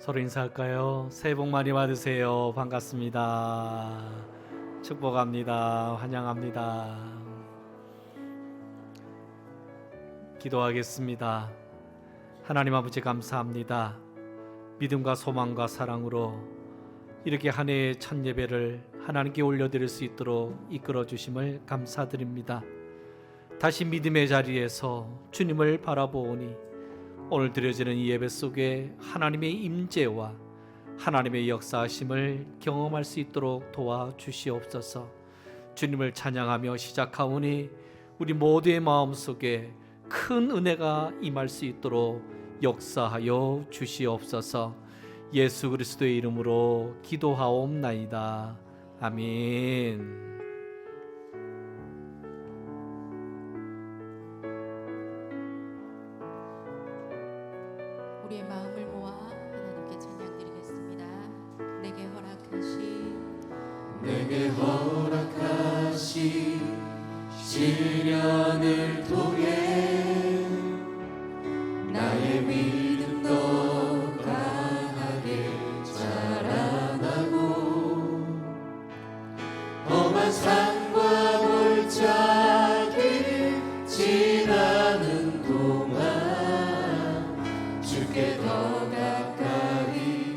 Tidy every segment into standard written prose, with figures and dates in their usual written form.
서로 인사할까요? 새해 복 많이 받으세요. 반갑습니다. 축복합니다. 환영합니다. 기도하겠습니다. 하나님 아버지 감사합니다. 믿음과 소망과 사랑으로 이렇게 한 해의 첫 예배를 하나님께 올려드릴 수 있도록 이끌어 주심을 감사드립니다. 다시 믿음의 자리에서 주님을 바라보오니 오늘 드려지는 이 예배 속에 하나님의 임재와 하나님의 역사하심을 경험할 수 있도록 도와주시옵소서. 주님을 찬양하며 시작하오니 우리 모두의 마음속에 큰 은혜가 임할 수 있도록 역사하여 주시옵소서. 예수 그리스도의 이름으로 기도하옵나이다. 아멘. 우리의 마음을 모아 하나님께 찬양드리겠습니다. 내게 허락하신 시련을 통해 나의 믿음도 강하게 자라나고 험한 산과 골짜기 지나는 동안 주께 더 가까이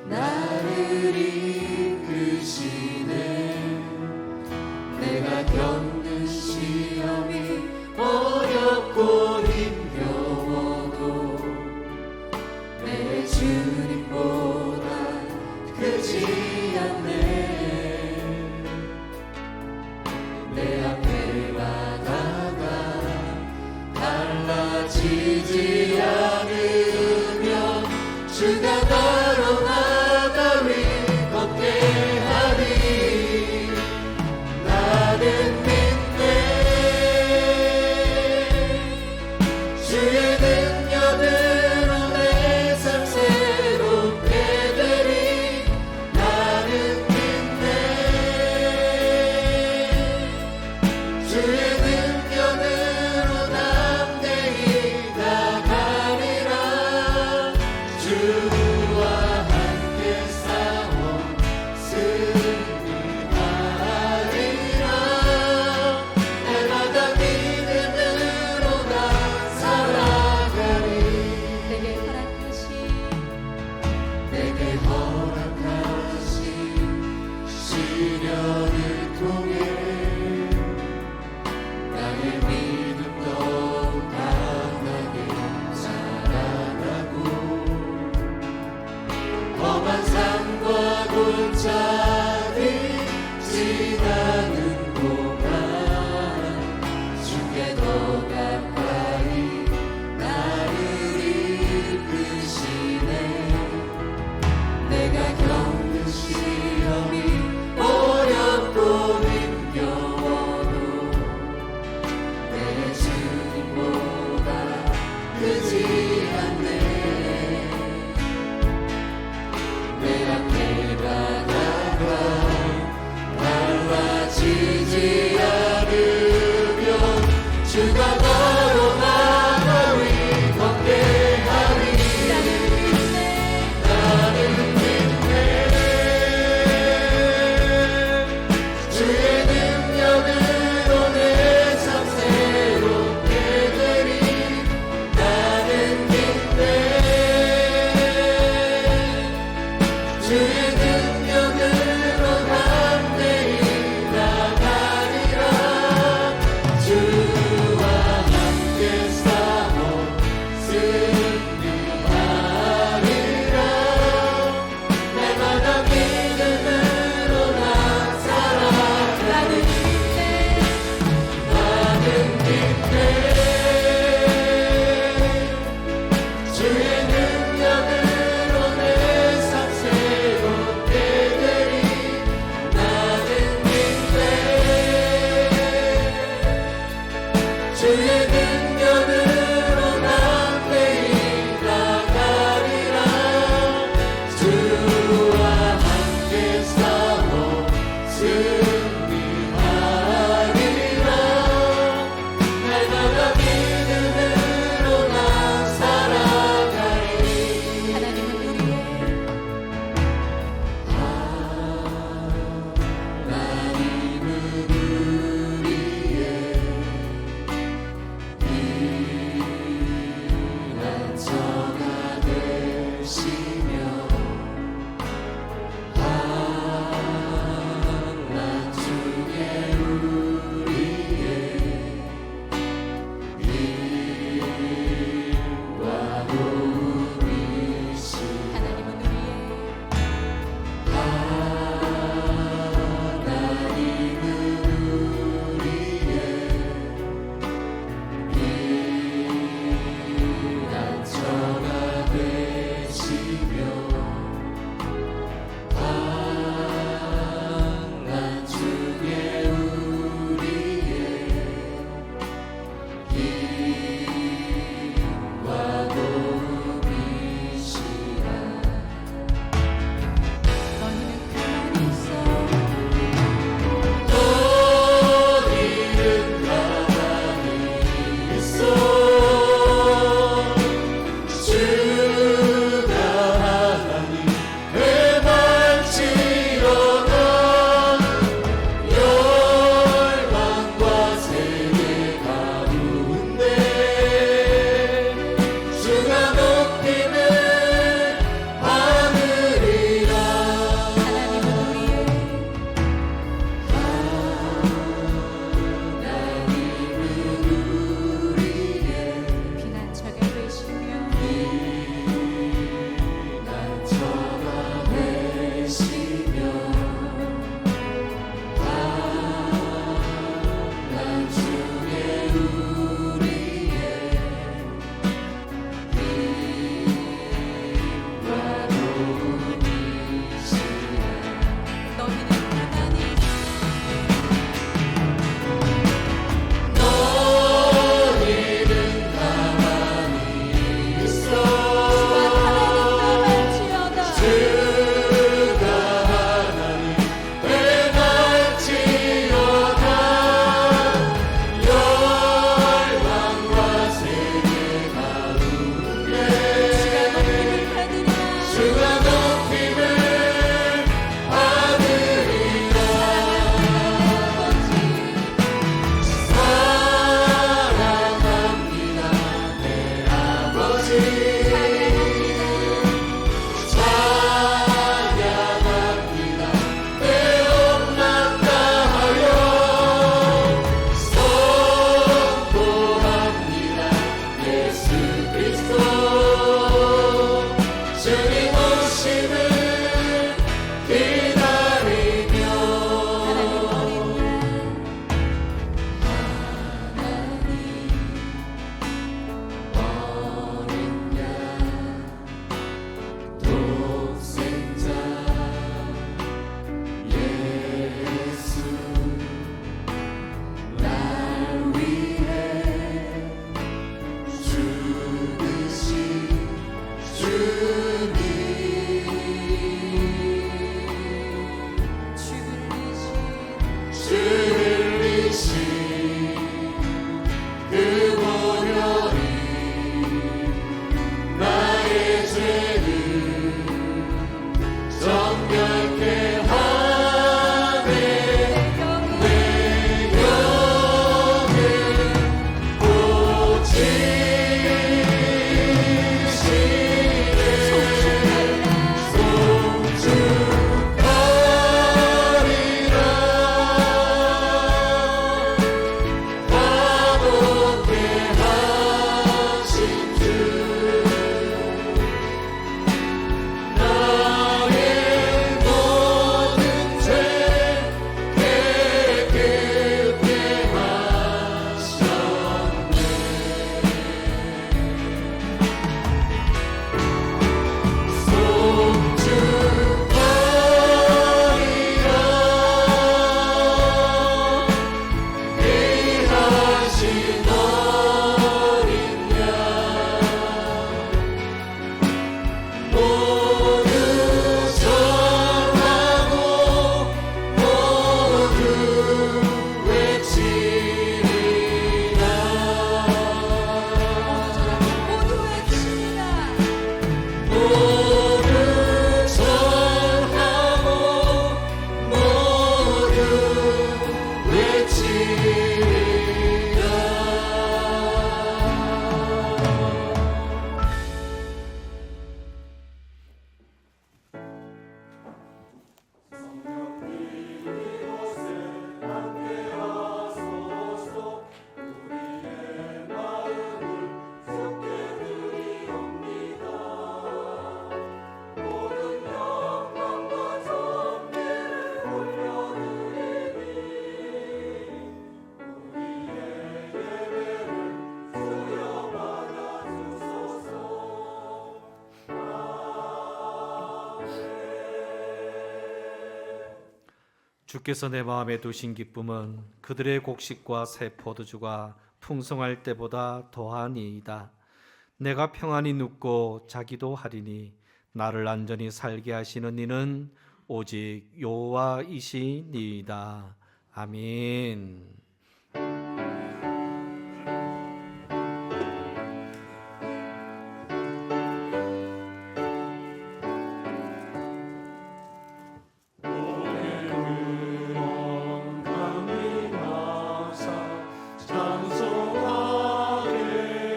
나를 이끄시네. 내가 겪는 시험이 어렵고 힘겨워도 내 주님보다 크지 않네. 내 앞에 바다가 달라지지 않으면 주가 나로 바다 위 걷게 하리. 나는 믿네. 주의 능력으로 내 삶 새롭게 되리. 나는 믿네. 주의 능력으로 담대히 나가리라. 주와 함께 싸워 승리하리라. 날마다 믿음으로 나 살아가리. 내게 허락하신 시련을 통해 나의 믿음도 강하게 자라나고 험한 산과 골짜기 지나는 동안 주께 더 가까이 나를 이끄시네. 내가 겪는 시험이 어렵고 힘겨워도 내 주님보다 크지 않네. 내 앞에 바다가 달라지지 않으면 주가 나로 바다 위 걷게 하리. 나는 믿네. 주의 능력으로 내 삶 새롭게 되리. 나는 믿네. 주의 능력으로 담대히 나가리라. 주와 함께 싸워 승리하리라. 날마다 믿음으로 나 살아가리. 나는 믿네. 주의 능력으로 내 삶 새롭게 되리. 나는 믿네. 주의 능력으로 담대히 주께서 내 마음에 두신 기쁨은 그들의 곡식과 새 포도주가 풍성할 때보다 더하니이다. 내가 평안히 눕고 자기도 하리니 나를 안전히 살게 하시는 이는 오직 여호와이시니이다. 아멘. 찬송하게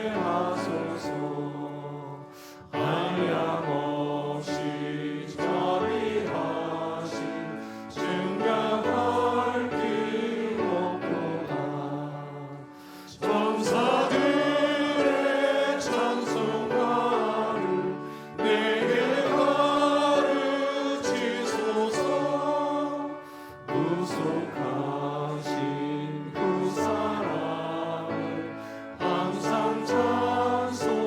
하소서. 한량없이 자비하신 증량할 길 없도다. 천사들의 찬송가를 내게 가르치소서. 구속하신 그 사랑을 항상 찬송합니다.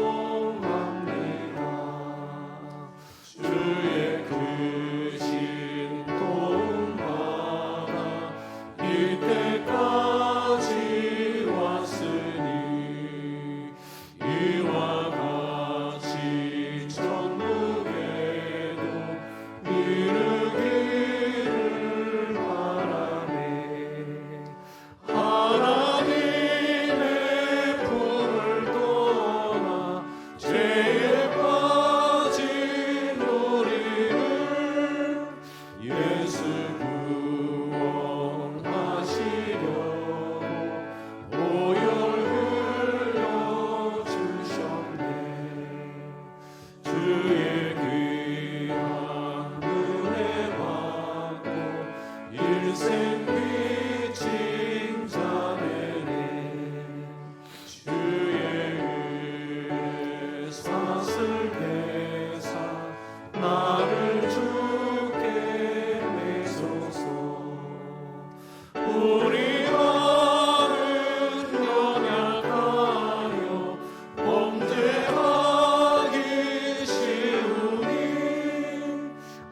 주의 크신 도움 받아 이때까지 왔으니 이와 같이 천국에도 이르기를 바라네. 하나님의 품을 떠나 죄에 빠진 우리를 예수 구원하시려고 보혈 흘려주셨네. 주의 귀한 은혜 받고 일생 비친 자매네. 주의 은혜 사슬 배사 나를 주께 매소서. 우리 마음은 연약하여 범죄하기 쉬우니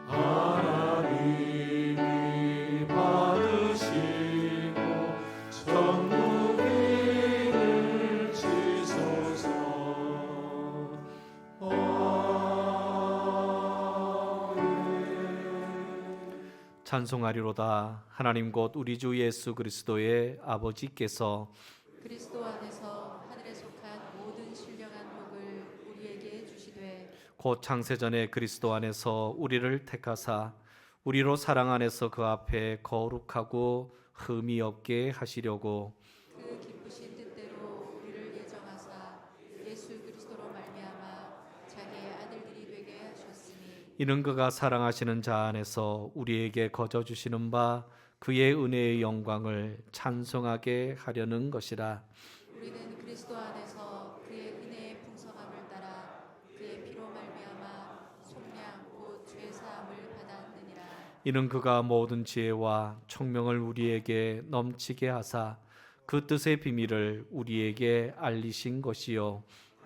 하나님이 받으시고 천국인을 지소서. 아멘. 찬송하리로다. 하나님 곧 우리 주 예수 그리스도의 아버지께서 그리스도 안에서 하늘에 속한 모든 신령한 복을 우리에게 주시되 곧 창세전에 그리스도 안에서 우리를 택하사 우리로 사랑 안에서 그 앞에 거룩하고 흠이 없게 하시려고 그 기쁘신 뜻대로 우리를 예정하사 예수 그리스도로 말미암아 자기의 아들들이 되게 하셨으니 이는 그가 사랑하시는 자 안에서 우리에게 거저 주시는 바 그의 은혜의 영광을 찬송하게 하려는 것이라. 우리는 그리스도 안에서 그의 은혜의 풍성함을 따라 그의 피로 말미암아 속량 곧 죄 사함을 받았느니라. 이는 그가 모든 지혜와 총명을 우리에게 넘치게 하사 그 뜻의 비밀을 우리에게 알리신 것이요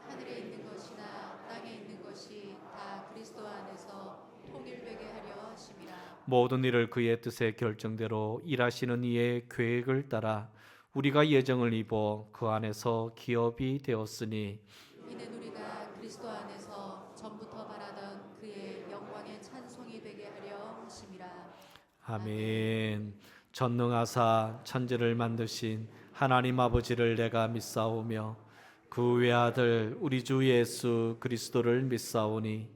하늘에 있는 것이나 땅에 있는 것이 다 그리스도 안에서 통일되게 하려 하심이라. 모든 일을 그의 뜻의 결정대로 일하시는 이의 계획을 따라 우리가 예정을 입어 그 안에서 기업이 되었으니 이는 우리가 그리스도 안에서 전부터 바라던 그의 영광의 찬송이 되게 하려 하심이라. 아멘. 전능하사 천지를 만드신 하나님 아버지를 내가 믿사오며 그 외아들 우리 주 예수 그리스도를 믿사오니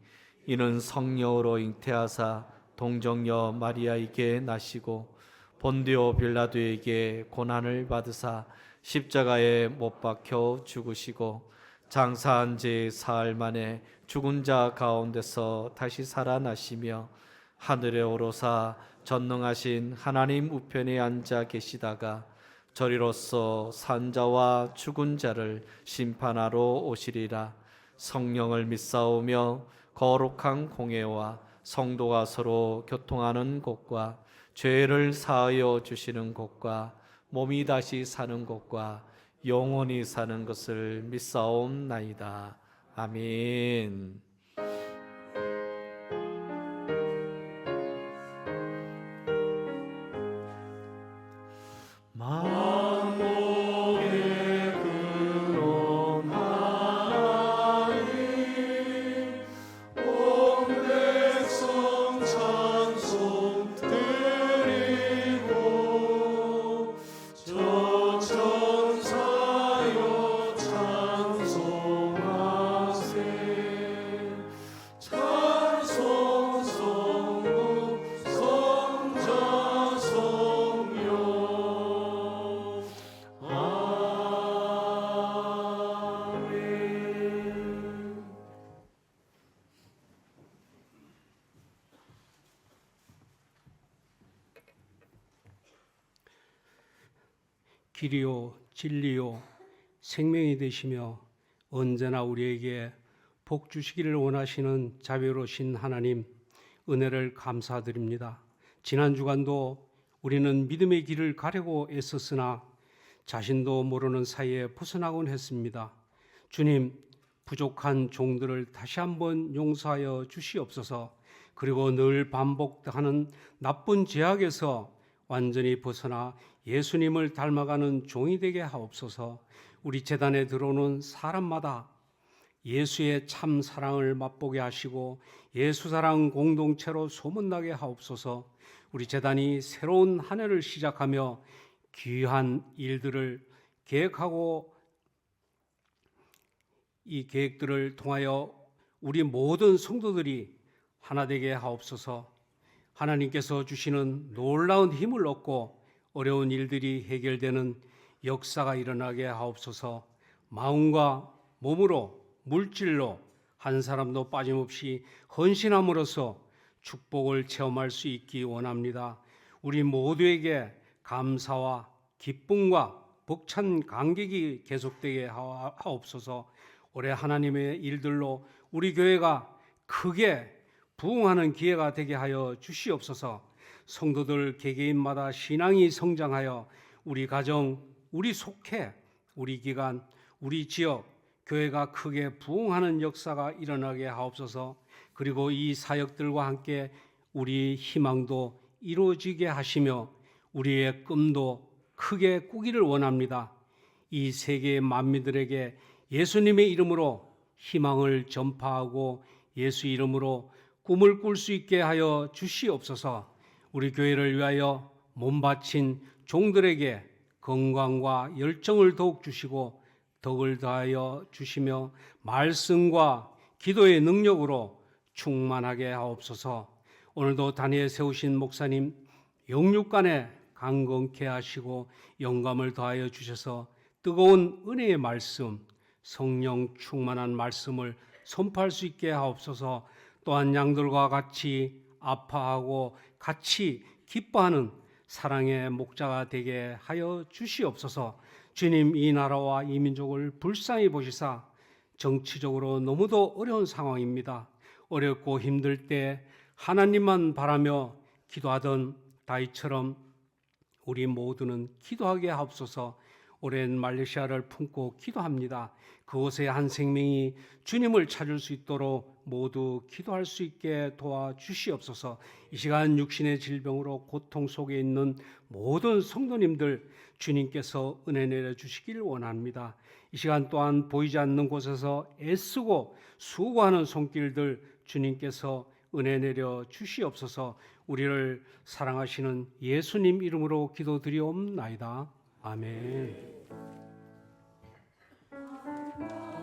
이는 성령으로 잉태하사 동정녀 마리아에게 나시고 본디오 빌라도에게 고난을 받으사 십자가에 못 박혀 죽으시고 장사한 지 사흘 만에 죽은 자 가운데서 다시 살아나시며 하늘에 오르사 전능하신 하나님 우편에 앉아 계시다가 저리로서 산자와 죽은 자를 심판하러 오시리라. 성령을 믿사오며 거룩한 공회와 성도가 서로 교통하는 곳과 죄를 사하여 주시는 곳과 몸이 다시 사는 곳과 영원히 사는 것을 믿사옵나이다. 아멘. 길이요 진리요 생명이 되시며 언제나 우리에게 복 주시기를 원하시는 자비로우신 하나님, 은혜를 감사드립니다. 지난 주간도 우리는 믿음의 길을 가려고 애썼으나 자신도 모르는 사이에 벗어나곤 했습니다. 주님, 부족한 종들을 다시 한번 용서하여 주시옵소서. 그리고 늘 반복하는 나쁜 죄악에서 완전히 벗어나 예수님을 닮아가는 종이 되게 하옵소서. 우리 제단에 들어오는 사람마다 예수의 참 사랑을 맛보게 하시고 예수 사랑 공동체로 소문나게 하옵소서. 우리 제단이 새로운 한 해를 시작하며 귀한 일들을 계획하고 이 계획들을 통하여 우리 모든 성도들이 하나 되게 하옵소서. 하나님께서 주시는 놀라운 힘을 얻고 어려운 일들이 해결되는 역사가 일어나게 하옵소서. 마음과 몸으로 물질로 한 사람도 빠짐없이 헌신함으로써 축복을 체험할 수 있기 원합니다. 우리 모두에게 감사와 기쁨과 벅찬 감격이 계속되게 하옵소서. 올해 하나님의 일들로 우리 교회가 크게 부흥하는 기회가 되게 하여 주시옵소서. 성도들 개개인마다 신앙이 성장하여 우리 가정, 우리 속해, 우리 기관, 우리 지역, 교회가 크게 부흥하는 역사가 일어나게 하옵소서. 그리고 이 사역들과 함께 우리 희망도 이루어지게 하시며 우리의 꿈도 크게 꾸기를 원합니다. 이 세계 만민들에게 예수님의 이름으로 희망을 전파하고 예수 이름으로 꿈을 꿀 수 있게 하여 주시옵소서. 우리 교회를 위하여 몸 바친 종들에게 건강과 열정을 더욱 주시고 덕을 다하여 주시며 말씀과 기도의 능력으로 충만하게 하옵소서. 오늘도 단위에 세우신 목사님 영육간에 강건케 하시고 영감을 더하여 주셔서 뜨거운 은혜의 말씀, 성령 충만한 말씀을 선포할 수 있게 하옵소서. 또한 양들과 같이 아파하고 같이 기뻐하는 사랑의 목자가 되게 하여 주시옵소서. 주님, 이 나라와 이 민족을 불쌍히 보시사 정치적으로 너무도 어려운 상황입니다. 어렵고 힘들 때 하나님만 바라며 기도하던 다윗처럼 우리 모두는 기도하게 하옵소서. 오랜 말레이시아를 품고 기도합니다. 그곳에 한 생명이 주님을 찾을 수 있도록 모두 기도할 수 있게 도와주시옵소서. 이 시간 육신의 질병으로 고통 속에 있는 모든 성도님들 주님께서 은혜 내려주시길 원합니다. 이 시간 또한 보이지 않는 곳에서 애쓰고 수고하는 손길들 주님께서 은혜 내려 주시옵소서. 우리를 사랑하시는 예수님 이름으로 기도드리옵나이다. 아멘. 그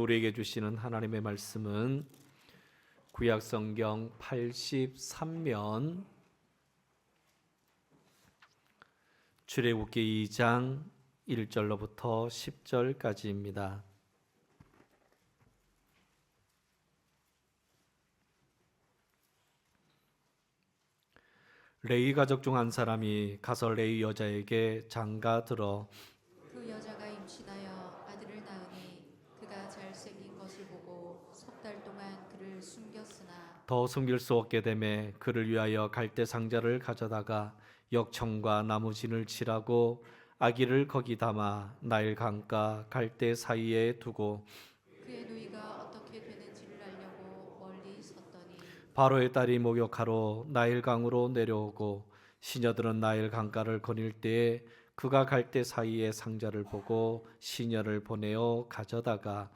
우리에게 주시는 하나님의 말씀은 구약성경 83면 출애굽기 2장 1절로부터 10절까지입니다. 레위 가족 중 한 사람이 가서 레위 여자에게 장가들어 그 여자가 임신하여 아들을 낳으니 그가 잘생긴 것을 보고 석 달 동안 그를 숨겼으나 더 숨길 수 없게 되매 그를 위하여 갈대 상자를 가져다가 역청과 나무진을 칠하고 아기를 거기 담아 나일 강가 갈대 사이에 두고 그의 누이가 어떻게 되는지를 알려고 멀리 섰더니 바로의 딸이 목욕하러 나일 강으로 내려오고 시녀들은 나일 강가를 거닐 때에 그가 갈대 사이에 상자를 보고 시녀를 보내어 가져다가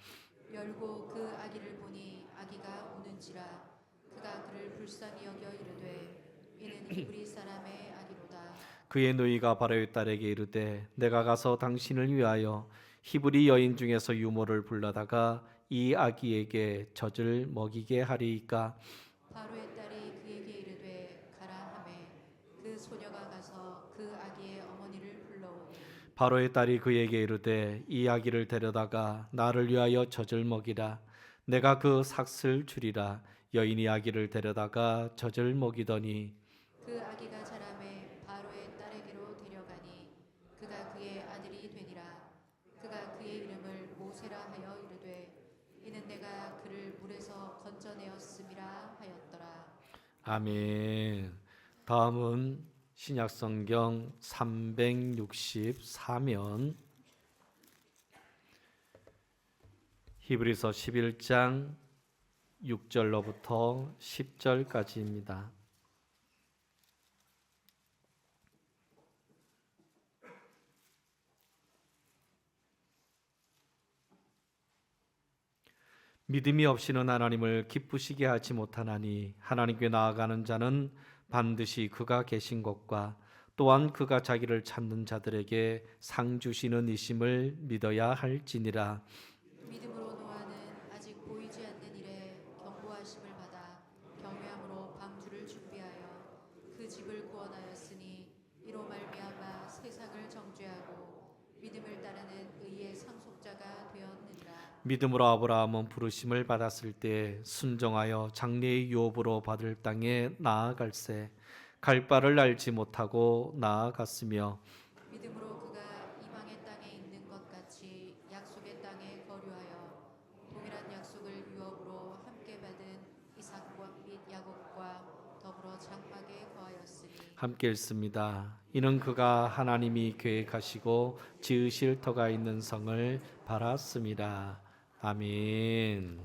열고 그 아기를 보니 아기가 우는지라 그가 그를 불쌍히 여겨 이르되 이는 히브리 사람의 아기로다. 그의 누이가 바로의 딸에게 이르되 내가 가서 당신을 위하여 히브리 여인 중에서 유모를 불러다가 이 아기에게 젖을 먹이게 하리이까. 바로의 딸이 그에게 이르되 가라 하매 그 소녀가 가서 그 아기의 어머니를 불러오니 바로의 딸이 그에게 이르되 이 아기를 데려다가 나를 위하여 젖을 먹이라. 내가 그 삭슬 주리라. 여인이 아기를 데려다가 젖을 먹이더니 그 아기가 자라매 바로의 딸에게로 데려가니 그가 그의 아들이 되니라. 그가 그의 이름을 모세라 하여 이르되 이는 내가 그를 물에서 건져내었음이라 하였더라. 아멘. 다음은 신약성경 364면 히브리서 11장 6절로부터 10절까지입니다. 믿음이 없이는 하나님을 기쁘시게 하지 못하나니 하나님께 나아가는 자는 반드시 그가 계신 것과 또한 그가 자기를 찾는 자들에게 상 주시는 이심을 믿어야 할지니라. 믿음으로 노아는 아직 보이지 않는 일에 경고하심을 받아 경외함으로 방주를 준비하여 그 집을 구원하였으니 이로 말미암아 세상을 정죄하고 믿음을 따르는 의의 상속자가 되었느니라. 믿음으로 아브라함은 부르심을 받았을 때 순종하여 장래의 유업으로 받을 땅에 나아갈새 갈 바를 알지 못하고 나아갔으며 믿음으로 그가 이방의 땅에 있는 것 같이 약속의 땅에 거류하여 동일한 약속을 유업으로 함께 받은 이삭과 및 야곱과 더불어 장막에 거하였으니 함께 읽습니다. 이는 그가 하나님이 계획하시고 지으실 터가 있는 성을 바랐습니다. 아멘.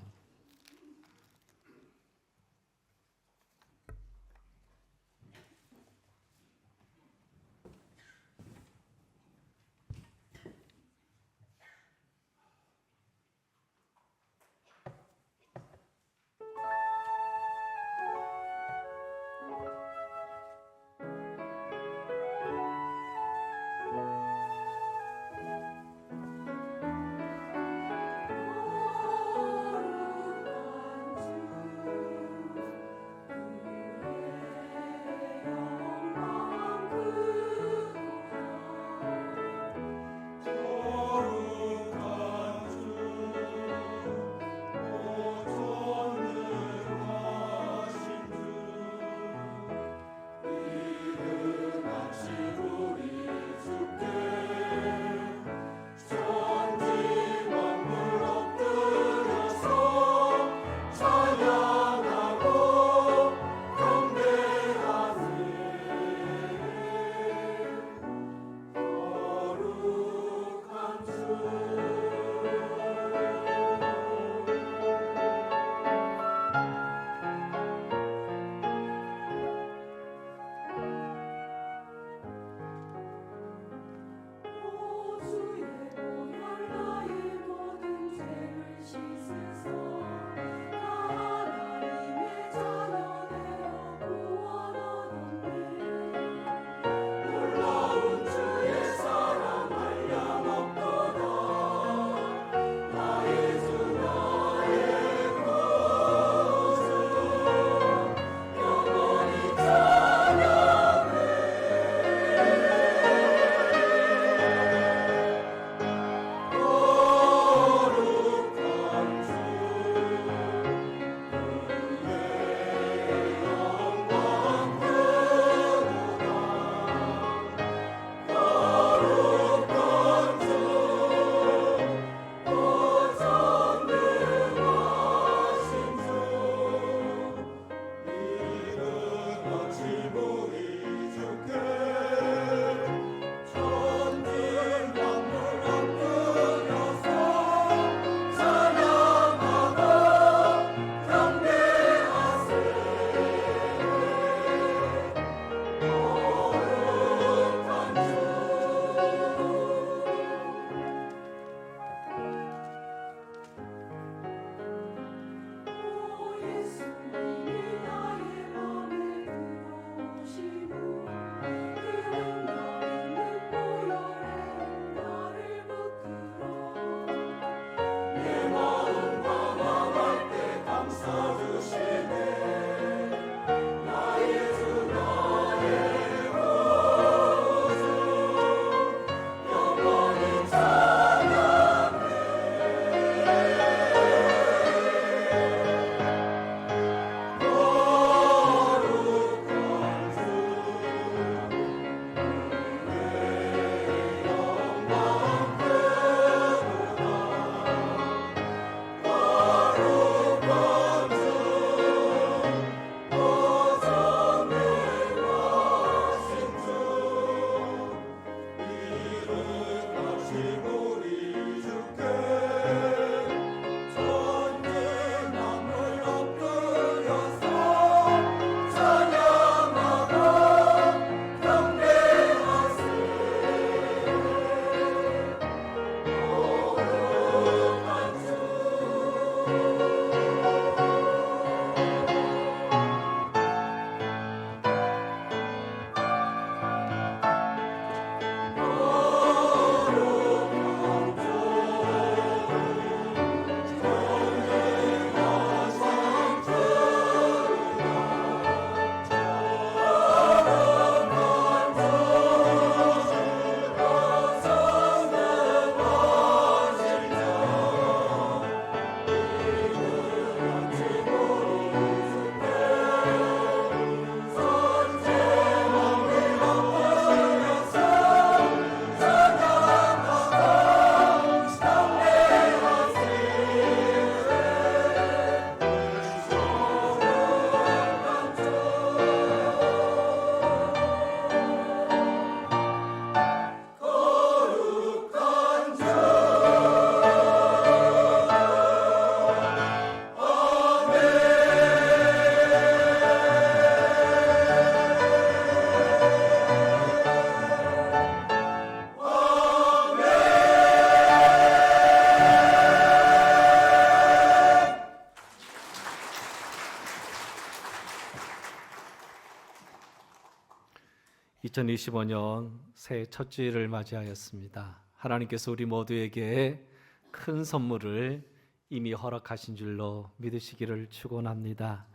2025년 새해 첫 주일을 맞이하였습니다. 하나님께서 우리 모두에게 큰 선물을 이미 허락하신 줄로 믿으시기를 축원합니다.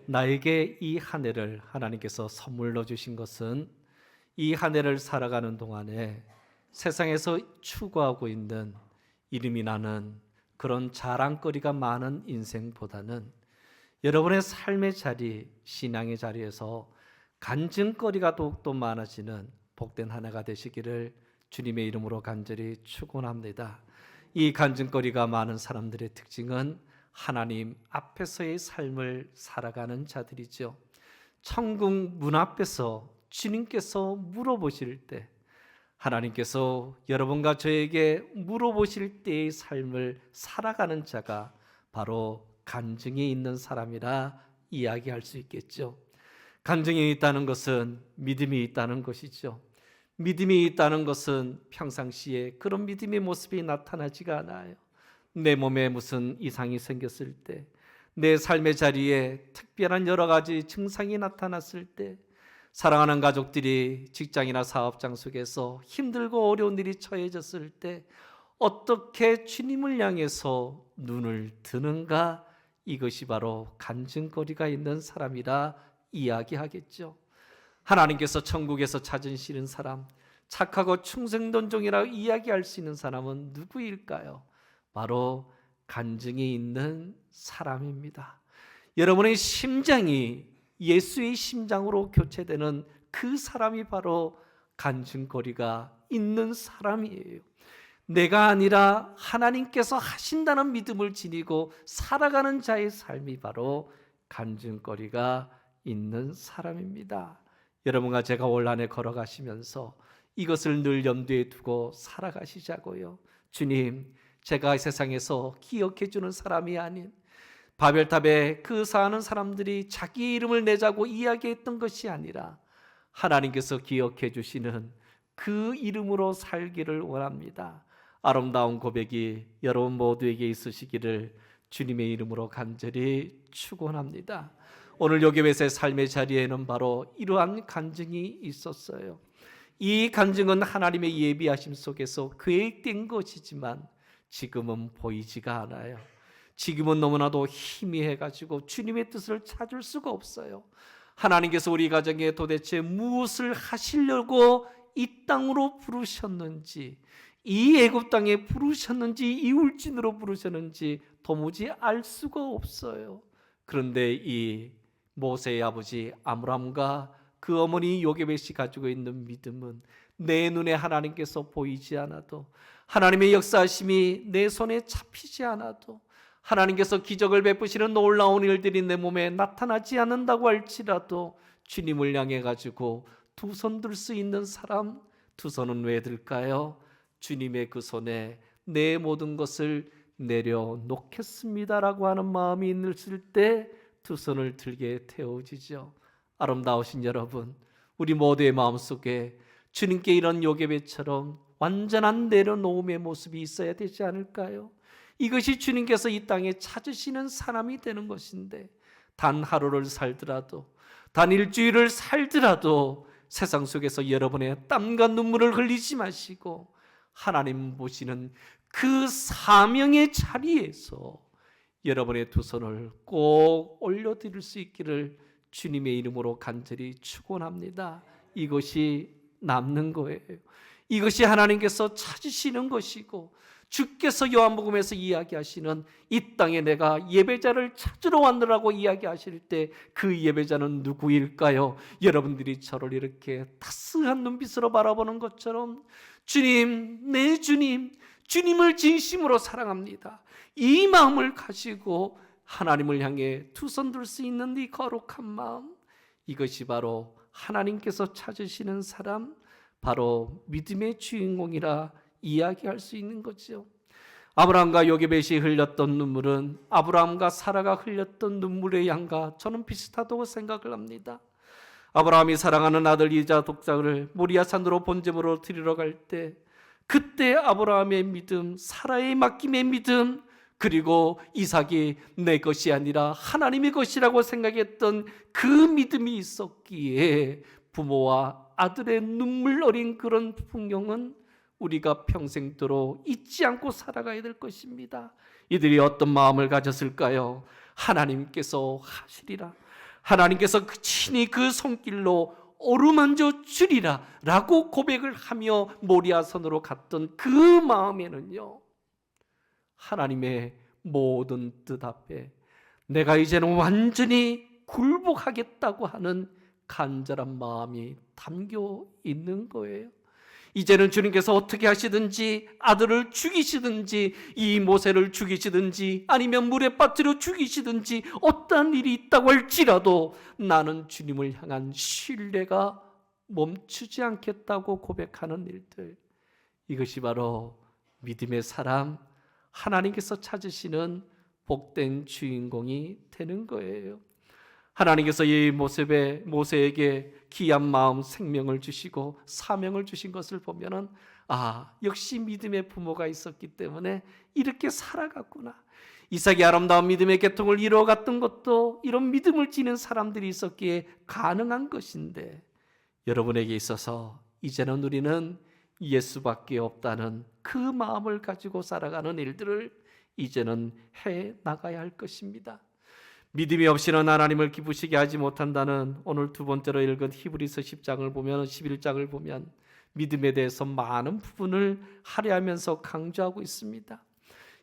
나에게 이 한 해를 하나님께서 선물로 주신 것은 이 한 해를 살아가는 동안에 세상에서 추구하고 있는 이름이 나는 그런 자랑거리가 많은 인생보다는 여러분의 삶의 자리, 신앙의 자리에서 간증거리가 더욱더 많아지는 복된 한 해가 되시기를 주님의 이름으로 간절히 축원합니다. 이 간증거리가 많은 사람들의 특징은 하나님 앞에서의 삶을 살아가는 자들이죠. 천국 문 앞에서 주님께서 물어보실 때, 하나님께서 여러분과 저에게 물어보실 때의 삶을 살아가는 자가 바로 간증이 있는 사람이라 이야기할 수 있겠죠. 간증이 있다는 것은 믿음이 있다는 것이죠. 믿음이 있다는 것은 평상시에 그런 믿음의 모습이 나타나지가 않아요. 내 몸에 무슨 이상이 생겼을 때, 내 삶의 자리에 특별한 여러 가지 증상이 나타났을 때, 사랑하는 가족들이 직장이나 사업장 속에서 힘들고 어려운 일이 처해졌을 때 어떻게 주님을 향해서 눈을 드는가, 이것이 바로 간증거리가 있는 사람이라 이야기하겠죠. 하나님께서 천국에서 찾으시는 사람, 착하고 충성된 종이라고 이야기할 수 있는 사람은 누구일까요? 바로 간증이 있는 사람입니다. 여러분의 심장이 예수의 심장으로 교체되는 그 사람이 바로 간증거리가 있는 사람이에요. 내가 아니라 하나님께서 하신다는 믿음을 지니고 살아가는 자의 삶이 바로 간증거리가 있는 사람입니다. 여러분과 제가 올 한 해 걸어가시면서 이것을 늘 염두에 두고 살아가시자고요. 주님, 제가 세상에서 기억해 주는 사람이 아닌 바벨탑에 그 사는 사람들이 자기 이름을 내자고 이야기했던 것이 아니라 하나님께서 기억해 주시는 그 이름으로 살기를 원합니다. 아름다운 고백이 여러분 모두에게 있으시기를 주님의 이름으로 간절히 축원합니다. 오늘 요괴벳의 삶의 자리에는 바로 이러한 간증이 있었어요. 이 간증은 하나님의 예비하심 속에서 계획된 것이지만 지금은 보이지가 않아요. 지금은 너무나도 희미해가지고 주님의 뜻을 찾을 수가 없어요. 하나님께서 우리 가정에 도대체 무엇을 하시려고 이 땅으로 부르셨는지, 이 애굽 땅에 부르셨는지, 이 울진으로 부르셨는지 도무지 알 수가 없어요. 그런데 이 모세의 아버지 아므람과 그 어머니 요게벳이 가지고 있는 믿음은 내 눈에 하나님께서 보이지 않아도, 하나님의 역사하심이 내 손에 잡히지 않아도, 하나님께서 기적을 베푸시는 놀라운 일들이 내 몸에 나타나지 않는다고 할지라도 주님을 향해 가지고 두 손 들 수 있는 사람, 두 손은 왜 들까요? 주님의 그 손에 내 모든 것을 내려놓겠습니다라고 하는 마음이 있을 때 두 손을 들게 되어지죠. 아름다우신 여러분, 우리 모두의 마음속에 주님께 이런 요게벳처럼 완전한 내려놓음의 모습이 있어야 되지 않을까요? 이것이 주님께서 이 땅에 찾으시는 사람이 되는 것인데, 단 하루를 살더라도, 단 일주일을 살더라도 세상 속에서 여러분의 땀과 눈물을 흘리지 마시고 하나님 보시는 그 사명의 자리에서 여러분의 두 손을 꼭 올려드릴 수 있기를 주님의 이름으로 간절히 축원합니다. 이것이 남는 거예요. 이것이 하나님께서 찾으시는 것이고, 주께서 요한복음에서 이야기하시는 이 땅에 내가 예배자를 찾으러 왔느라고 이야기하실 때 그 예배자는 누구일까요? 여러분들이 저를 이렇게 따스한 눈빛으로 바라보는 것처럼 주님, 내 주님, 주님을 진심으로 사랑합니다. 이 마음을 가지고 하나님을 향해 두 손 들 수 있는 이 거룩한 마음, 이것이 바로 하나님께서 찾으시는 사람, 바로 믿음의 주인공이라 이야기할 수 있는 거죠. 아브라함과 요게벳이 흘렸던 눈물은 아브라함과 사라가 흘렸던 눈물의 양과 저는 비슷하다고 생각을 합니다. 아브라함이 사랑하는 아들 이삭 독작을 모리아산으로 본제물로 드리러 갈 때, 그때 아브라함의 믿음, 사라의 맡김의 믿음, 그리고 이삭이 내 것이 아니라 하나님의 것이라고 생각했던 그 믿음이 있었기에 부모와 아들의 눈물 어린 그런 풍경은 우리가 평생도록 잊지 않고 살아가야 될 것입니다. 이들이 어떤 마음을 가졌을까요? 하나님께서 하시리라, 하나님께서 친히 그 손길로 어루만져 주리라 라고 고백을 하며 모리아산으로 갔던 그 마음에는요, 하나님의 모든 뜻 앞에 내가 이제는 완전히 굴복하겠다고 하는 간절한 마음이 담겨 있는 거예요. 이제는 주님께서 어떻게 하시든지, 아들을 죽이시든지, 이 모세를 죽이시든지, 아니면 물에 빠뜨려 죽이시든지, 어떠한 일이 있다고 할지라도 나는 주님을 향한 신뢰가 멈추지 않겠다고 고백하는 일들, 이것이 바로 믿음의 사람, 하나님께서 찾으시는 복된 주인공이 되는 거예요. 하나님께서 이 모세에게 귀한 마음, 생명을 주시고 사명을 주신 것을 보면은 역시 믿음의 부모가 있었기 때문에 이렇게 살아갔구나. 이삭이 아름다운 믿음의 계통을 이루어갔던 것도 이런 믿음을 지닌 사람들이 있었기에 가능한 것인데, 여러분에게 있어서 이제는 우리는 예수밖에 없다는 그 마음을 가지고 살아가는 일들을 이제는 해 나가야 할 것입니다. 믿음이 없이는 하나님을 기쁘시게 하지 못한다는 오늘 두 번째로 읽은 히브리서 10장을 보면, 11장을 보면 믿음에 대해서 많은 부분을 할애하면서 강조하고 있습니다.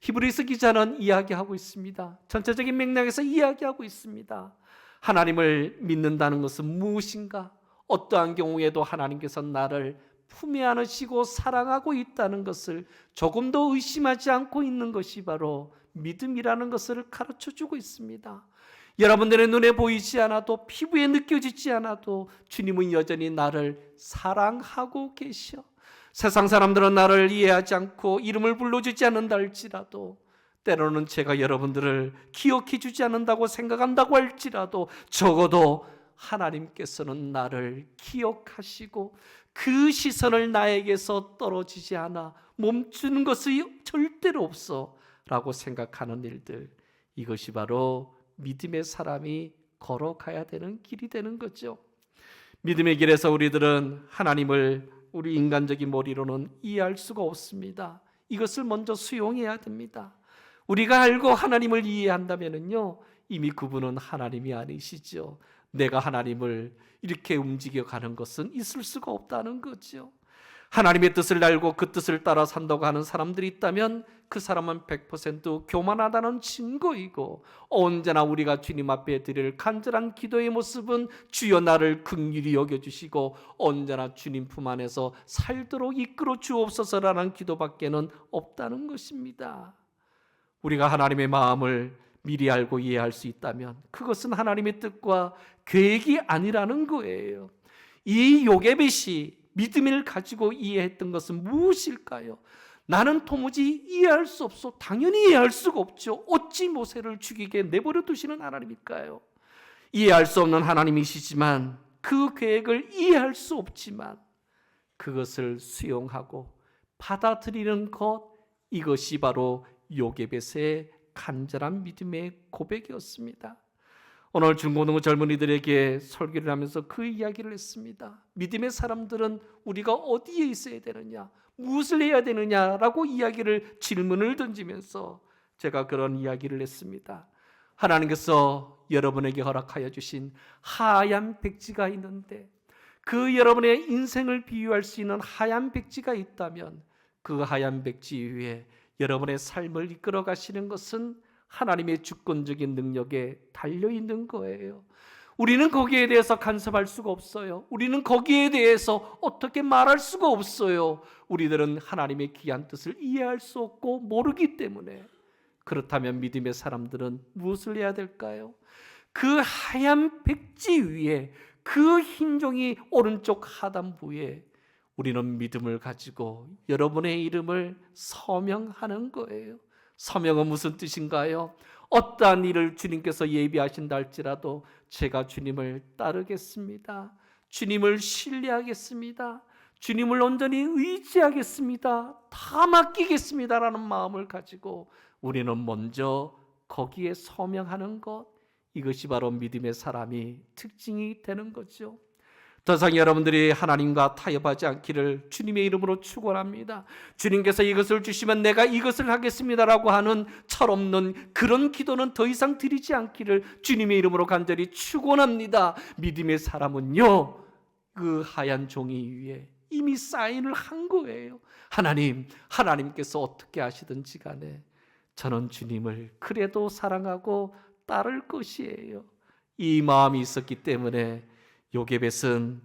히브리서 기자는 이야기하고 있습니다. 전체적인 맥락에서 이야기하고 있습니다. 하나님을 믿는다는 것은 무엇인가? 어떠한 경우에도 하나님께서 나를 품에 안으시고 사랑하고 있다는 것을 조금도 의심하지 않고 있는 것이 바로 믿음이라는 것을 가르쳐주고 있습니다. 여러분들의 눈에 보이지 않아도, 피부에 느껴지지 않아도 주님은 여전히 나를 사랑하고 계셔. 세상 사람들은 나를 이해하지 않고 이름을 불러주지 않는다 할지라도, 때로는 제가 여러분들을 기억해 주지 않는다고 생각한다고 할지라도, 적어도 하나님께서는 나를 기억하시고 그 시선을 나에게서 떨어지지 않아 멈추는 것이 절대로 없어 라고 생각하는 일들, 이것이 바로 믿음의 사람이 걸어가야 되는 길이 되는 거죠. 믿음의 길에서 우리들은 하나님을 우리 인간적인 머리로는 이해할 수가 없습니다. 이것을 먼저 수용해야 됩니다. 우리가 알고 하나님을 이해한다면요, 이미 그분은 하나님이 아니시죠. 내가 하나님을 이렇게 움직여가는 것은 있을 수가 없다는 거죠. 하나님의 뜻을 알고 그 뜻을 따라 산다고 하는 사람들이 있다면 그 사람은 100% 교만하다는 증거이고, 언제나 우리가 주님 앞에 드릴 간절한 기도의 모습은 주여 나를 긍휼히 여겨주시고 언제나 주님 품 안에서 살도록 이끌어 주옵소서라는 기도밖에는 없다는 것입니다. 우리가 하나님의 마음을 미리 알고 이해할 수 있다면 그것은 하나님의 뜻과 계획이 아니라는 거예요. 이 요게벳이 믿음을 가지고 이해했던 것은 무엇일까요? 나는 도무지 이해할 수 없어. 당연히 이해할 수가 없죠. 어찌 모세를 죽이게 내버려 두시는 하나님일까요? 이해할 수 없는 하나님이시지만, 그 계획을 이해할 수 없지만 그것을 수용하고 받아들이는 것, 이것이 바로 요게벳의 간절한 믿음의 고백이었습니다. 오늘 중고등부 젊은이들에게 설교를 하면서 그 이야기를 했습니다. 믿음의 사람들은 우리가 어디에 있어야 되느냐, 무엇을 해야 되느냐라고 질문을 던지면서 제가 그런 이야기를 했습니다. 하나님께서 여러분에게 허락하여 주신 하얀 백지가 있는데, 그 여러분의 인생을 비유할 수 있는 하얀 백지가 있다면 그 하얀 백지 위에 여러분의 삶을 이끌어 가시는 것은 하나님의 주권적인 능력에 달려있는 거예요. 우리는 거기에 대해서 간섭할 수가 없어요. 우리는 거기에 대해서 어떻게 말할 수가 없어요. 우리들은 하나님의 귀한 뜻을 이해할 수 없고 모르기 때문에. 그렇다면 믿음의 사람들은 무엇을 해야 될까요? 그 하얀 백지 위에, 그 흰 종이 오른쪽 하단부에 우리는 믿음을 가지고 여러분의 이름을 서명하는 거예요. 서명은 무슨 뜻인가요? 어떠한 일을 주님께서 예비하신다 할지라도 제가 주님을 따르겠습니다. 주님을 신뢰하겠습니다. 주님을 온전히 의지하겠습니다. 다 맡기겠습니다라는 마음을 가지고 우리는 먼저 거기에 서명하는 것, 이것이 바로 믿음의 사람이 특징이 되는 거죠. 더 이상 여러분들이 하나님과 타협하지 않기를 주님의 이름으로 축원합니다. 주님께서 이것을 주시면 내가 이것을 하겠습니다라고 하는 철없는 그런 기도는 더 이상 드리지 않기를 주님의 이름으로 간절히 축원합니다. 믿음의 사람은요, 그 하얀 종이 위에 이미 사인을 한 거예요. 하나님께서 어떻게 하시든지 간에 저는 주님을 그래도 사랑하고 따를 것이에요. 이 마음이 있었기 때문에 요게벳은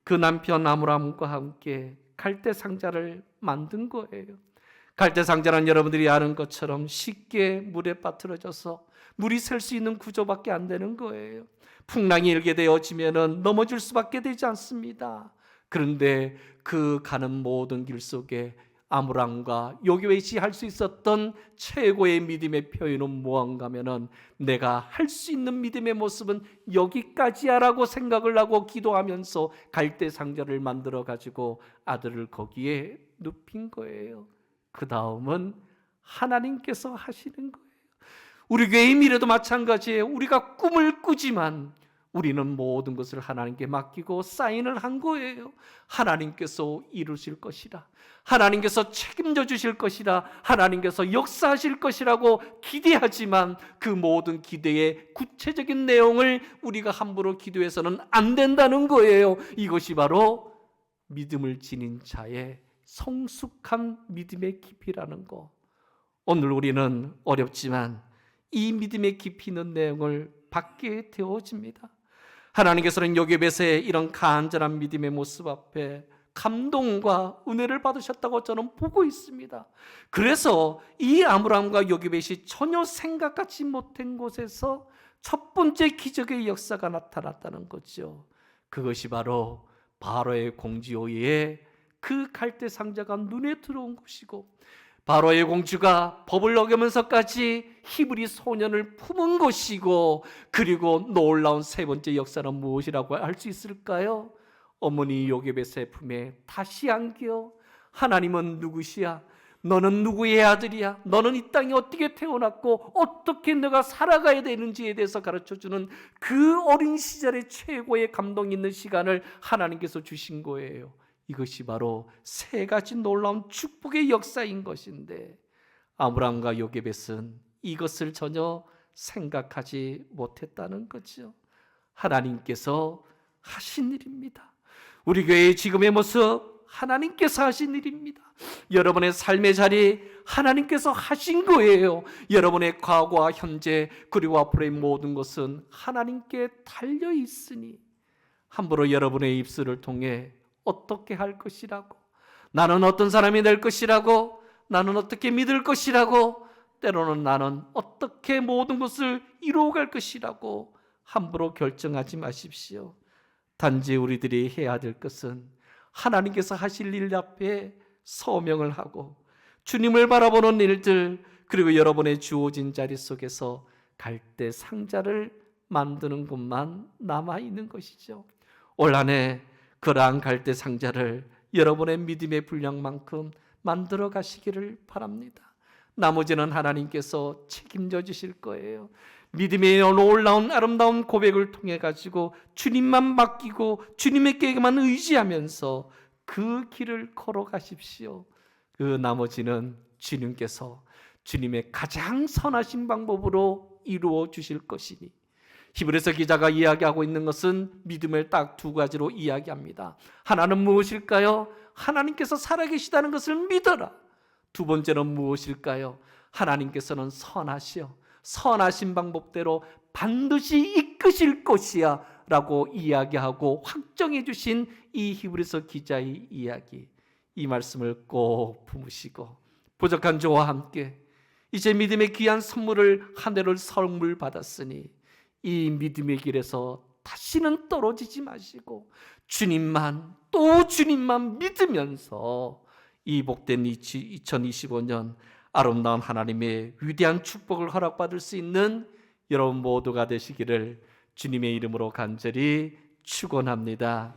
그 남편 아므람과 함께 갈대 상자를 만든 거예요. 갈대 상자는 여러분들이 아는 것처럼 쉽게 물에 빠뜨려져서 물이 셀 수 있는 구조밖에 안 되는 거예요. 풍랑이 일게 되어지면 넘어질 수밖에 되지 않습니다. 그런데 그 가는 모든 길 속에 아므람과 요게벳이 할 수 있었던 최고의 믿음의 표현은 무언가 하면은 내가 할 수 있는 믿음의 모습은 여기까지야라고 생각을 하고 기도하면서 갈대 상자를 만들어 가지고 아들을 거기에 눕힌 거예요. 그 다음은 하나님께서 하시는 거예요. 우리 교회의 미래도 마찬가지예요. 우리가 꿈을 꾸지만 우리는 모든 것을 하나님께 맡기고 사인을 한 거예요. 하나님께서 이루실 것이라, 하나님께서 책임져 주실 것이라, 하나님께서 역사하실 것이라고 기대하지만 그 모든 기대의 구체적인 내용을 우리가 함부로 기도해서는 안 된다는 거예요. 이것이 바로 믿음을 지닌 자의 성숙한 믿음의 깊이라는 거. 오늘 우리는 어렵지만 이 믿음의 깊이 있는 내용을 받게 되어집니다. 하나님께서는 요게벳의 이런 간절한 믿음의 모습 앞에 감동과 은혜를 받으셨다고 저는 보고 있습니다. 그래서 이 아므람과 요게벳이 전혀 생각하지 못한 곳에서 첫 번째 기적의 역사가 나타났다는 거죠. 그것이 바로 바로의 공주의 그 갈대 상자가 눈에 들어온 것이고, 바로의 공주가 법을 어기면서까지 히브리 소년을 품은 것이고, 그리고 놀라운 세 번째 역사는 무엇이라고 할 수 있을까요? 어머니 요게벳의 품에 다시 안겨 하나님은 누구시야? 너는 누구의 아들이야? 너는 이 땅에 어떻게 태어났고 어떻게 너가 살아가야 되는지에 대해서 가르쳐주는 그 어린 시절의 최고의 감동 있는 시간을 하나님께서 주신 거예요. 이것이 바로 세 가지 놀라운 축복의 역사인 것인데, 아므람과 요게벳은 이것을 전혀 생각하지 못했다는 거죠. 하나님께서 하신 일입니다. 우리 교회의 지금의 모습 하나님께서 하신 일입니다. 여러분의 삶의 자리 하나님께서 하신 거예요. 여러분의 과거와 현재 그리고 앞으로의 모든 것은 하나님께 달려 있으니 함부로 여러분의 입술을 통해 어떻게 할 것이라고, 나는 어떤 사람이 될 것이라고, 나는 어떻게 믿을 것이라고, 때로는 나는 어떻게 모든 것을 이루어갈 것이라고 함부로 결정하지 마십시오. 단지 우리들이 해야 될 것은 하나님께서 하실 일 앞에 서명을 하고 주님을 바라보는 일들, 그리고 여러분의 주어진 자리 속에서 갈대 상자를 만드는 것만 남아있는 것이죠. 올 한 해 그러한 갈대 상자를 여러분의 믿음의 분량만큼 만들어 가시기를 바랍니다. 나머지는 하나님께서 책임져 주실 거예요. 믿음의 놀라운 아름다운 고백을 통해 가지고 주님만 맡기고 주님에게만 의지하면서 그 길을 걸어가십시오. 그 나머지는 주님께서 주님의 가장 선하신 방법으로 이루어 주실 것이니, 히브리서 기자가 이야기하고 있는 것은 믿음을 딱 두 가지로 이야기합니다. 하나는 무엇일까요? 하나님께서 살아계시다는 것을 믿어라. 두 번째는 무엇일까요? 하나님께서는 선하신 방법대로 반드시 이끄실 것이야 라고 이야기하고 확정해 주신 이 히브리서 기자의 이야기, 이 말씀을 꼭 품으시고 부족한 저와 함께 이제 믿음의 귀한 선물을 한 해를 선물 받았으니 이 믿음의 길에서 다시는 떨어지지 마시고 주님만, 또 주님만 믿으면서 이 복된 2025년 아름다운 하나님의 위대한 축복을 허락받을 수 있는 여러분 모두가 되시기를 주님의 이름으로 간절히 축원합니다.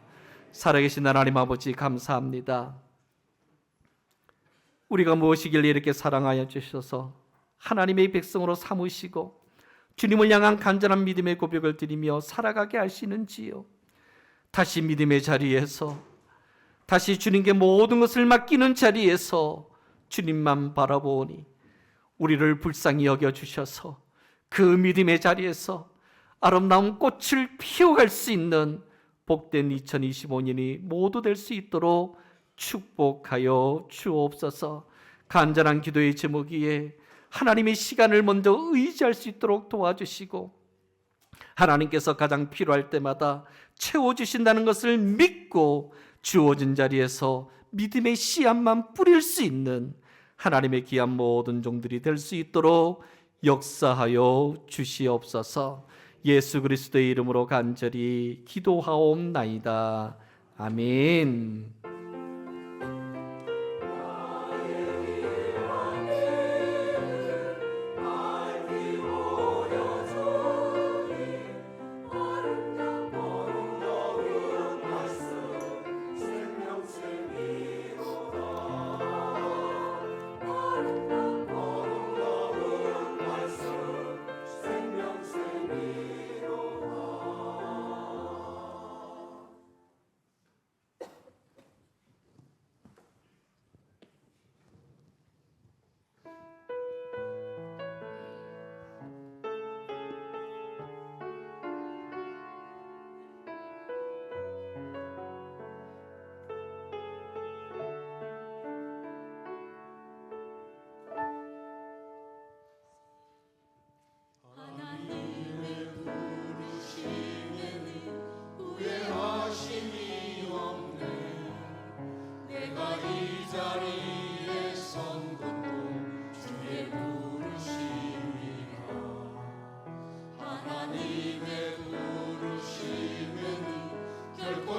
살아계신 하나님 아버지 감사합니다. 우리가 무엇이길래 이렇게 사랑하여 주셔서 하나님의 백성으로 삼으시고 주님을 향한 간절한 믿음의 고백을 드리며 살아가게 하시는지요. 다시 믿음의 자리에서, 다시 주님께 모든 것을 맡기는 자리에서 주님만 바라보니 우리를 불쌍히 여겨주셔서 그 믿음의 자리에서 아름다운 꽃을 피워갈 수 있는 복된 2025년이 모두 될 수 있도록 축복하여 주옵소서. 간절한 기도의 제목이에 하나님의 시간을 먼저 의지할 수 있도록 도와주시고 하나님께서 가장 필요할 때마다 채워주신다는 것을 믿고 주어진 자리에서 믿음의 씨앗만 뿌릴 수 있는 하나님의 귀한 모든 종들이 될 수 있도록 역사하여 주시옵소서. 예수 그리스도의 이름으로 간절히 기도하옵나이다. 아멘.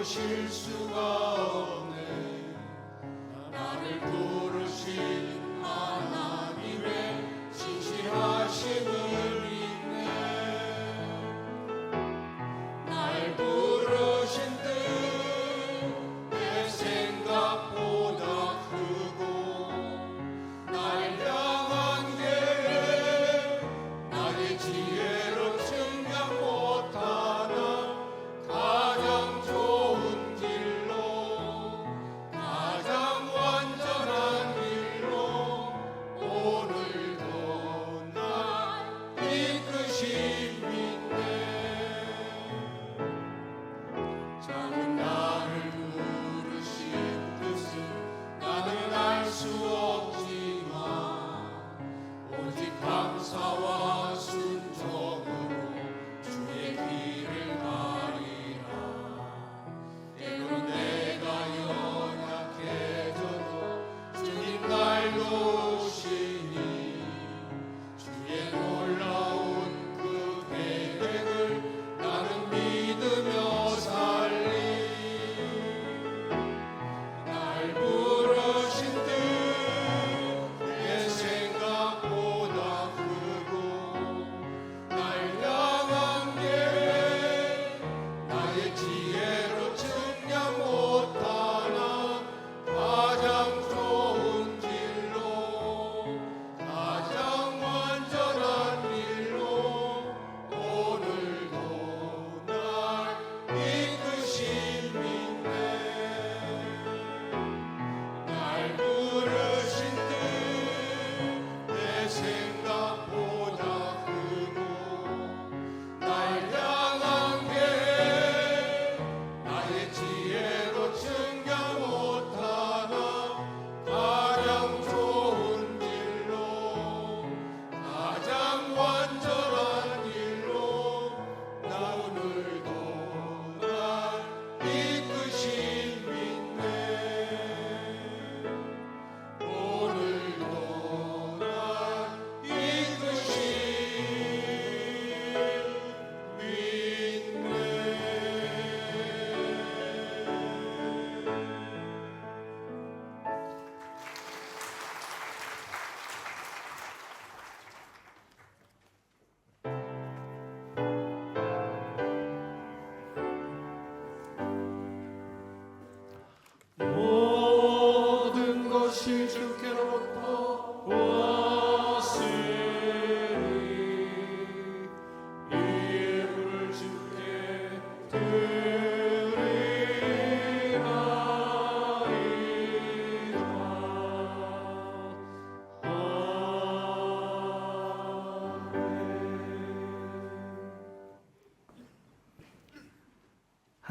실수가 없네. 나를 부르신 하나님의 진실하심을 믿네. 날 부르신 뜻 내 생각보다 크고 날 향한 계획 나의 지혜로 측량 못하나 가장 좋은 길로 가장 완전한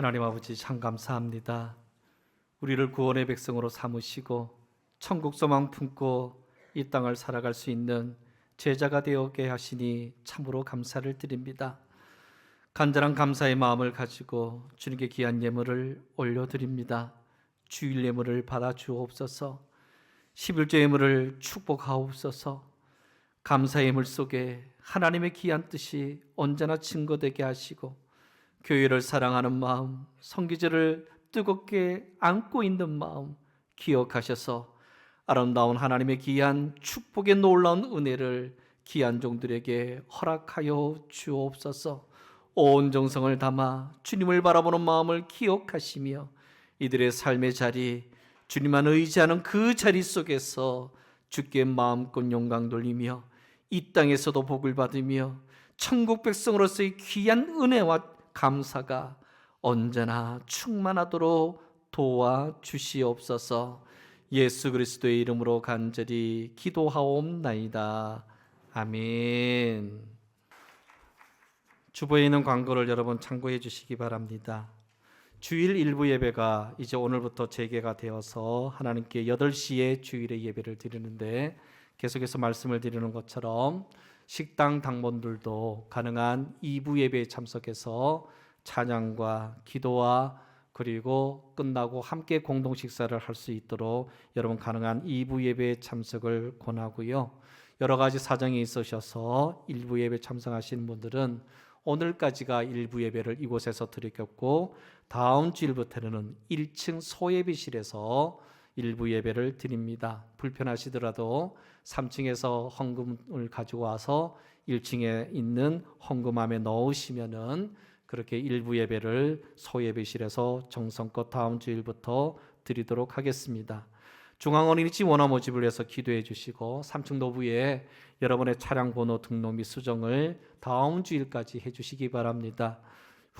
하나님 아버지 참 감사합니다. 우리를 구원의 백성으로 삼으시고 천국 소망 품고 이 땅을 살아갈 수 있는 제자가 되게 하시니 참으로 감사를 드립니다. 간절한 감사의 마음을 가지고 주님께 귀한 예물을 올려드립니다. 주일 예물을 받아 주옵소서. 11조 예물을 축복하옵소서. 감사의 예물 속에 하나님의 귀한 뜻이 언제나 증거되게 하시고 교회를 사랑하는 마음, 성기제를 뜨겁게 안고 있는 마음 기억하셔서 아름다운 하나님의 귀한 축복의 놀라운 은혜를 귀한 종들에게 허락하여 주옵소서. 온 정성을 담아 주님을 바라보는 마음을 기억하시며 이들의 삶의 자리, 주님만 의지하는 그 자리 속에서 주께 마음껏 영광 돌리며 이 땅에서도 복을 받으며 천국 백성으로서의 귀한 은혜와 감사가 언제나 충만하도록 도와주시옵소서. 예수 그리스도의 이름으로 간절히 기도하옵나이다. 아멘. 주보에 있는 광고를 여러분 참고해 주시기 바랍니다. 주일 일부 예배가 이제 오늘부터 재개가 되어서 하나님께 8시에 주일의 예배를 드리는데 계속해서 말씀을 드리는 것처럼 식당 당번들도 가능한 2부 예배에 참석해서 찬양과 기도와 그리고 끝나고 함께 공동 식사를 할 수 있도록 여러분 가능한 2부 예배에 참석을 권하고요. 여러 가지 사정이 있으셔서 1부 예배 참석하시는 분들은 오늘까지가 1부 예배를 이곳에서 드리겠고 다음 주일부터는 1층 소예배실에서 1부 예배를 드립니다. 불편하시더라도 3층에서 헌금을 가지고 와서 1층에 있는 헌금함에 넣으시면은 그렇게 1부 예배를 소예배실에서 정성껏 다음 주일부터 드리도록 하겠습니다. 중앙어린이집 원화모집을 위해서 기도해 주시고 3층 노부에 여러분의 차량 번호 등록 및 수정을 다음 주일까지 해 주시기 바랍니다.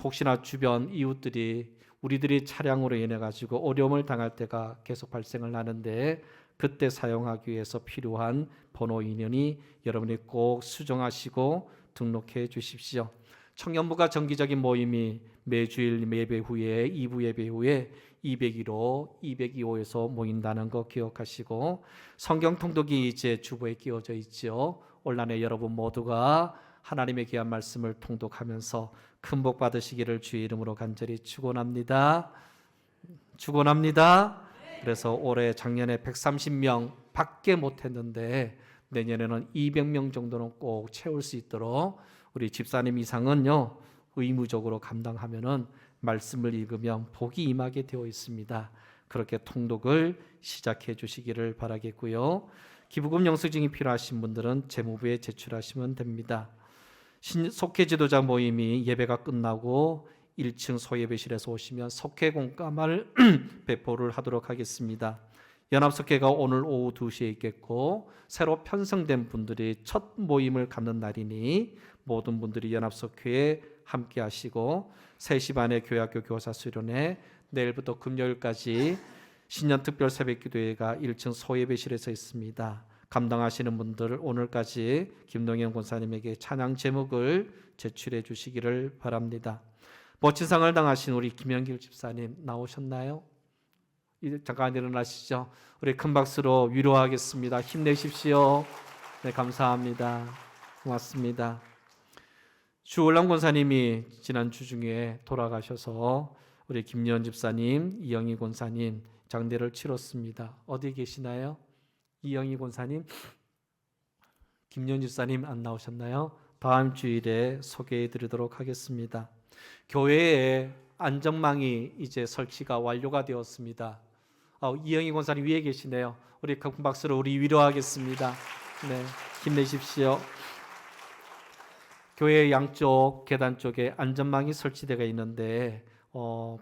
혹시나 주변 이웃들이 우리들이 차량으로 인해 가지고 어려움을 당할 때가 계속 발생을 하는데 그때 사용하기 위해서 필요한 번호 인연이 여러분이 꼭 수정하시고 등록해 주십시오. 청년부가 정기적인 모임이 매주일 예배 후에 2부 예배 후에 201호, 202호에서 모인다는 거 기억하시고 성경 통독이 이제 주보에 끼워져 있죠. 온라인에 여러분 모두가 하나님의 귀한 말씀을 통독하면서 큰 복 받으시기를 주의 이름으로 간절히 축원합니다. 축원합니다. 그래서 올해 작년에 130명 밖에 못했는데 내년에는 200명 정도는 꼭 채울 수 있도록 우리 집사님 이상은요 의무적으로 감당하면은 말씀을 읽으면 복이 임하게 되어 있습니다. 그렇게 통독을 시작해 주시기를 바라겠고요. 기부금 영수증이 필요하신 분들은 재무부에 제출하시면 됩니다. 속회 지도자 모임이 예배가 끝나고 1층 소예배실에서 오시면 속회 공감을 배포를 하도록 하겠습니다. 연합속회가 오늘 오후 2시에 있겠고 새로 편성된 분들이 첫 모임을 갖는 날이니 모든 분들이 연합속회에 함께 하시고 3시 반에 교회학교 교사 수련회, 내일부터 금요일까지 신년특별 새벽기도회가 1층 소예배실에서 있습니다. 감당하시는 분들 오늘까지 김동현 권사님에게 찬양 제목을 제출해 주시기를 바랍니다. 멋진 상을 당하신 우리 김영길 집사님 나오셨나요? 잠깐 일어나시죠. 우리 큰 박수로 위로하겠습니다. 힘내십시오. 네, 감사합니다. 고맙습니다. 주올람 권사님이 지난주 중에 돌아가셔서 우리 김연 집사님, 이영희 권사님 장례를 치렀습니다. 어디 계시나요? 이영희 권사님, 김연 집사님 안 나오셨나요? 다음 주일에 소개해 드리도록 하겠습니다. 교회에 안전망이 이제 설치가 완료가 되었습니다. 이영희 권사님 위에 계시네요. 우리 큰 박수로 우리 위로하겠습니다. 네, 힘내십시오. 교회 양쪽 계단 쪽에 안전망이 설치되어 있는데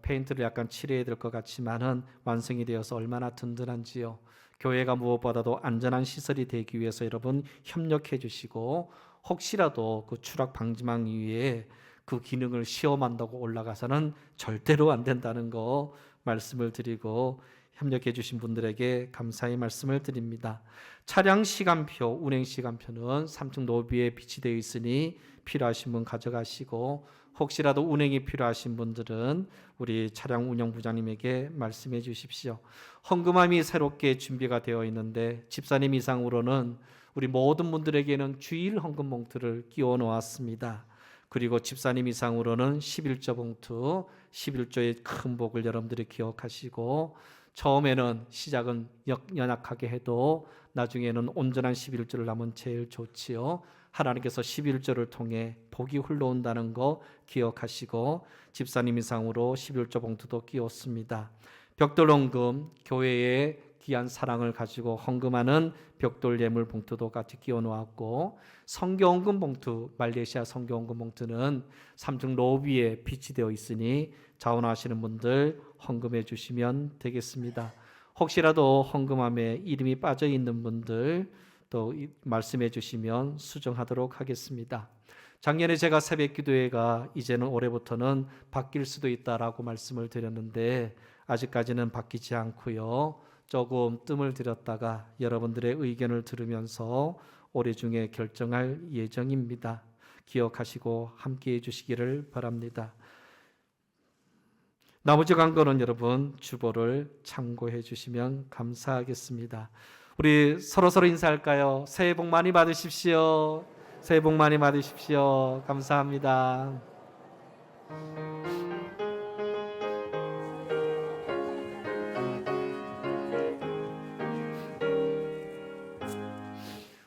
페인트를 약간 칠해야 될 것 같지만은 완성이 되어서 얼마나 든든한지요. 교회가 무엇보다도 안전한 시설이 되기 위해서 여러분 협력해 주시고 혹시라도 그 추락 방지망 위에 그 기능을 시험한다고 올라가서는 절대로 안 된다는 거 말씀을 드리고 협력해 주신 분들에게 감사의 말씀을 드립니다. 차량 시간표, 운행 시간표는 3층 로비에 비치되어 있으니 필요하신 분 가져가시고 혹시라도 운행이 필요하신 분들은 우리 차량 운영부장님에게 말씀해 주십시오. 헌금함이 새롭게 준비가 되어 있는데 집사님 이상으로는 우리 모든 분들에게는 주일 헌금 봉투를 끼워 놓았습니다. 그리고 집사님 이상으로는 11조 봉투, 11조의 큰 복을 여러분들이 기억하시고, 처음에는 시작은 연약하게 해도 나중에는 온전한 11조를 하면 제일 좋지요. 하나님께서 11조를 통해 복이 흘러온다는 거 기억하시고, 집사님 이상으로 11조 봉투도 끼웠습니다. 벽돌헌금, 교회의 귀한 사랑을 가지고 헌금하는 벽돌 예물 봉투도 같이 끼워 놓았고, 성경헌금 봉투, 말레이시아 성경헌금 봉투는 3층 로비에 비치되어 있으니 자원하시는 분들 헌금해 주시면 되겠습니다. 혹시라도 헌금함에 이름이 빠져 있는 분들 또 말씀해 주시면 수정하도록 하겠습니다. 작년에 제가 새벽기도회가 이제는 올해부터는 바뀔 수도 있다라고 말씀을 드렸는데 아직까지는 바뀌지 않고요. 조금 뜸을 들였다가 여러분들의 의견을 들으면서 올해 중에 결정할 예정입니다. 기억하시고 함께해 주시기를 바랍니다. 나머지 광고는 여러분 주보를 참고해 주시면 감사하겠습니다. 우리 서로 인사할까요? 새해 복 많이 받으십시오. 새해 복 많이 받으십시오. 감사합니다.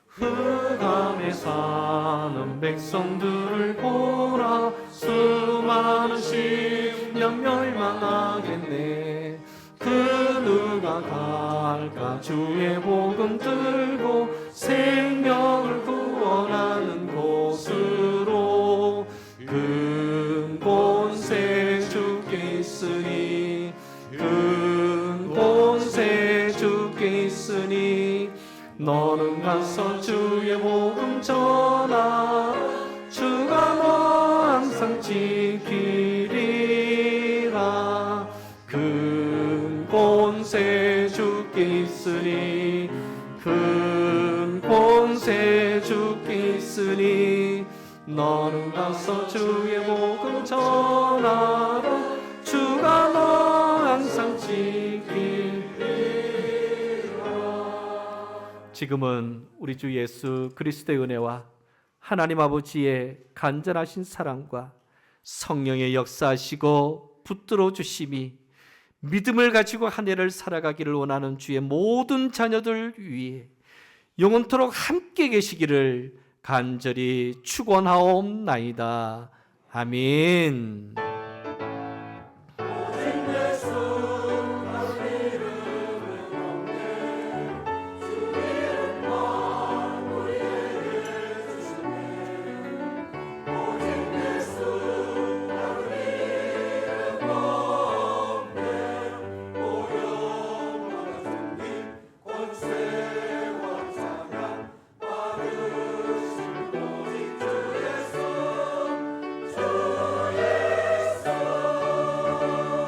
흑암에 사는 백성들을 보라. 수많은 심령 멸망하겠네. 그 누가 갈까? 주의 복음 들고 생명을 구원하는 곳으로. 근본세 주께 있으니, 근본세 주께 있으니, 너는 가서 주의 복음 전하라. 주가 너 항상 지키리라. 근본세 주께 있으니, 근본세 주께 있으니, 너는 가서 주의 복음 전하라. 주가 너 항상 지키리라. 지금은 우리 주 예수 그리스도의 은혜와 하나님 아버지의 간절하신 사랑과 성령의 역사하시고 붙들어 주심이 믿음을 가지고 한 해를 살아가기를 원하는 주의 모든 자녀들 위해 영원토록 함께 계시기를 간절히 축원하옵나이다. 아멘.